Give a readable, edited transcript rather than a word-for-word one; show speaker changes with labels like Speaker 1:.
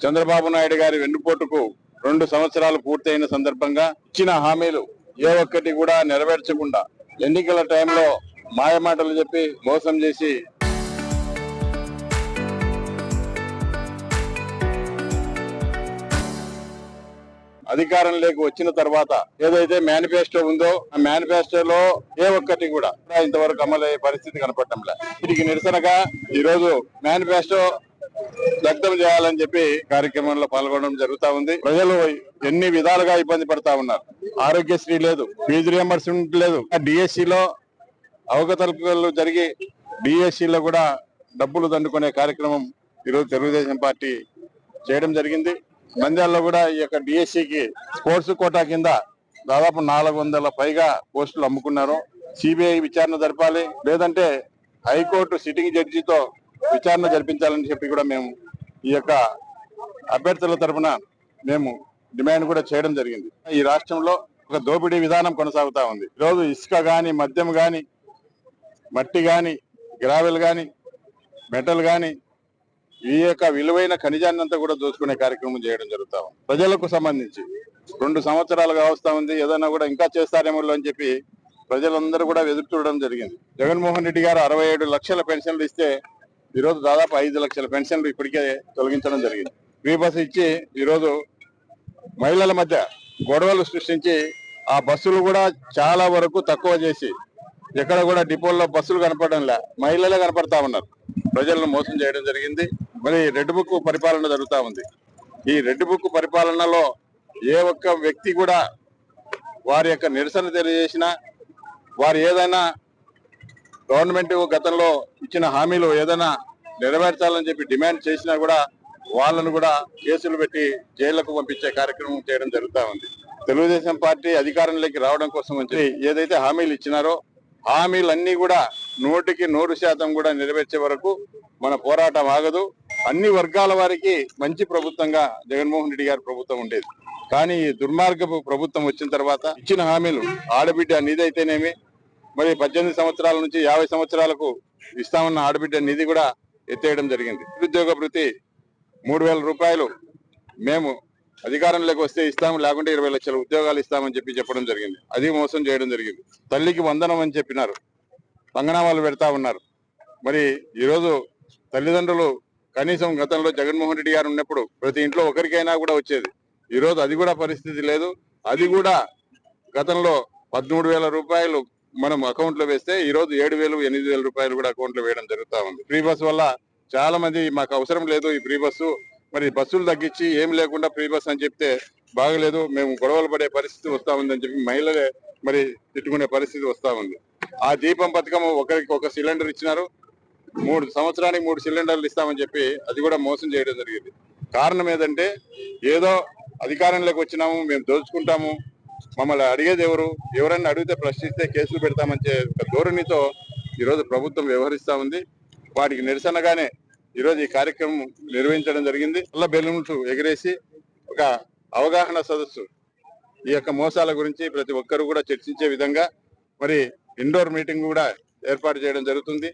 Speaker 1: చంద్రబాబు నాయుడు గారి వెన్నుపోటుకు 2 సంవత్సరాలు పూర్తయిన సందర్భంగా ఇచ్చిన హామీలు ఏ ఒక్కటి కూడా నెరవేర్చకుండా ఎన్నికల టైంలో మాయమాటలు చెప్పి మోసం చేసి అధికారంలోకి వచ్చిన తర్వాత ఏదైతే మేనిఫెస్టో ఉందో ఆ మేనిఫెస్టోలో ఏ ఒక్కటి కూడా ఇంతవరకు అమలయ్యే పరిస్థితి కనపడటం లేదు. వీటికి నిరసనగా ఈ రోజు మేనిఫెస్టో దగ్ధం చేయాలని చెప్పి కార్యక్రమంలో పాల్గొనడం జరుగుతా ఉంది. ప్రజలు ఎన్ని విధాలుగా ఇబ్బంది పడతా ఉన్నారు. ఆరోగ్యశ్రీ లేదు, ఫీజు రియంబర్స్మెంట్ లేదు, డిఎస్సిలో అవకతవకలు జరిగి డిఎస్సిలో కూడా డబ్బులు దండుకునే కార్యక్రమం ఈరోజు తెలుగుదేశం పార్టీ చేయడం జరిగింది. నంద్యాలలో కూడా ఈ యొక్క డిఎస్సికి స్పోర్ట్స్ కోటా కింద దాదాపు 400 పైగా పోస్టులు అమ్ముకున్నారు. సిబిఐ విచారణ జరపాలి, లేదంటే హైకోర్టు సిట్టింగ్ జడ్జితో విచారణ జరిపించాలని చెప్పి కూడా మేము ఈ యొక్క అభ్యర్థుల తరఫున మేము డిమాండ్ కూడా చేయడం జరిగింది. ఈ రాష్ట్రంలో ఒక దోపిడీ విధానం కొనసాగుతా ఉంది. ఈరోజు ఇసుక గాని, మద్యం గాని, మట్టి గాని, గ్రావెల్ గాని, మెటల్ గాని, ఈ యొక్క విలువైన ఖనిజాన్ని అంతా కూడా దోచుకునే కార్యక్రమం చేయడం జరుగుతా ఉంది. ప్రజలకు సంబంధించి 2 సంవత్సరాలుగా వస్తా ఉంది. ఏదైనా కూడా ఇంకా చేస్తారేమో అని చెప్పి ప్రజలందరూ కూడా ఎదురు చూడడం జరిగింది. జగన్మోహన్ రెడ్డి గారు 67 లక్షల పెన్షన్లు ఇస్తే ఈరోజు దాదాపు 5 లక్షల పెన్షన్లు ఇప్పటికే తొలగించడం జరిగింది. ఫ్రీ బస్సు ఇచ్చి ఈరోజు మహిళల మధ్య గొడవలు సృష్టించి ఆ బస్సులు కూడా చాలా వరకు తక్కువ చేసి ఎక్కడ కూడా డిపోల్లో బస్సులు కనపడడం లే, మహిళలే కనపడతా ఉన్నారు. ప్రజలను మోసం చేయడం జరిగింది. మరి రెడ్ బుక్ పరిపాలన జరుగుతా ఉంది. ఈ రెడ్ బుక్ పరిపాలనలో ఏ ఒక్క వ్యక్తి కూడా వారి యొక్క నిరసన తెలియజేసినా, వారు ఏదైనా గవర్నమెంట్ గతంలో ఇచ్చిన హామీలు ఏదైనా నెరవేర్చాలని చెప్పి డిమాండ్ చేసినా కూడా వాళ్ళను కూడా కేసులు పెట్టి జైళ్లకు పంపించే కార్యక్రమం చేయడం జరుగుతా ఉంది. తెలుగుదేశం పార్టీ అధికారంలోకి రావడం కోసం వచ్చి ఏదైతే హామీలు ఇచ్చినారో హామీలన్నీ కూడా 100% కూడా నెరవేర్చే వరకు మన పోరాటం ఆగదు. అన్ని వర్గాల వారికి మంచి ప్రభుత్వంగా జగన్మోహన్ రెడ్డి గారి ప్రభుత్వం ఉండేది. కానీ ఈ దుర్మార్గపు ప్రభుత్వం వచ్చిన తర్వాత ఇచ్చిన హామీలు ఆడబిడ్డ నిధి అయితేనేమి, మరి 18 సంవత్సరాల నుంచి 50 సంవత్సరాలకు ఇస్తామన్న ఆడబిడ్డ నిధి కూడా ఎత్తేయడం జరిగింది. నిరుద్యోగ భృతి 3,000 రూపాయలు మేము అధికారంలోకి వస్తే ఇస్తాము, లేకుంటే 20 లక్షల ఉద్యోగాలు ఇస్తామని చెప్పడం జరిగింది. అది మోసం చేయడం జరిగింది. తల్లికి వందనం అని చెప్పినారు, పంగనామాలు పెడతా ఉన్నారు. మరి ఈరోజు తల్లిదండ్రులు కనీసం గతంలో జగన్మోహన్ రెడ్డి గారు ఉన్నప్పుడు ప్రతి ఇంట్లో ఒకరికైనా కూడా వచ్చేది. ఈరోజు అది కూడా పరిస్థితి లేదు. అది కూడా గతంలో 13,000 రూపాయలు మనం అకౌంట్ లో వేస్తే ఈరోజు 7,000, 8,000 రూపాయలు కూడా అకౌంట్ లో వేయడం జరుగుతా ఉంది. ఫ్రీ బస్ వల్ల చాలా మంది మాకు అవసరం లేదు ఈ ఫ్రీ బస్సు, మరి బస్సులు తగ్గించి ఏం లేకుండా ఫ్రీ బస్ అని చెప్తే బాగలేదు, మేము గొడవలు పడే పరిస్థితి వస్తా ఉందని చెప్పి మహిళలే మరి తిట్టుకునే పరిస్థితి వస్తా ఉంది. ఆ దీపం పథకం ఒకరికి ఒక సిలిండర్ ఇచ్చినారు, 3 సంవత్సరానికి 3 సిలిండర్లు ఇస్తామని చెప్పి అది కూడా మోసం చేయడం జరిగింది. కారణం ఏదంటే ఏదో అధికారంలోకి వచ్చినాము, మేము దోచుకుంటాము, మమ్మల్ని అడిగేది ఎవరైనా అడిగితే ప్రశ్నిస్తే కేసులు పెడతామని ధోరణితో ఈరోజు ప్రభుత్వం వ్యవహరిస్తా ఉంది. వాటికి నిరసనగానే ఈరోజు ఈ కార్యక్రమం నిర్వహించడం జరిగింది. అలా బెలూన్స్ ఎగిరేసి ఒక అవగాహన సదస్సు ఈ యొక్క మోసాల గురించి ప్రతి ఒక్కరు కూడా చర్చించే విధంగా మరి ఇండోర్ మీటింగ్ కూడా ఏర్పాటు చేయడం జరుగుతుంది.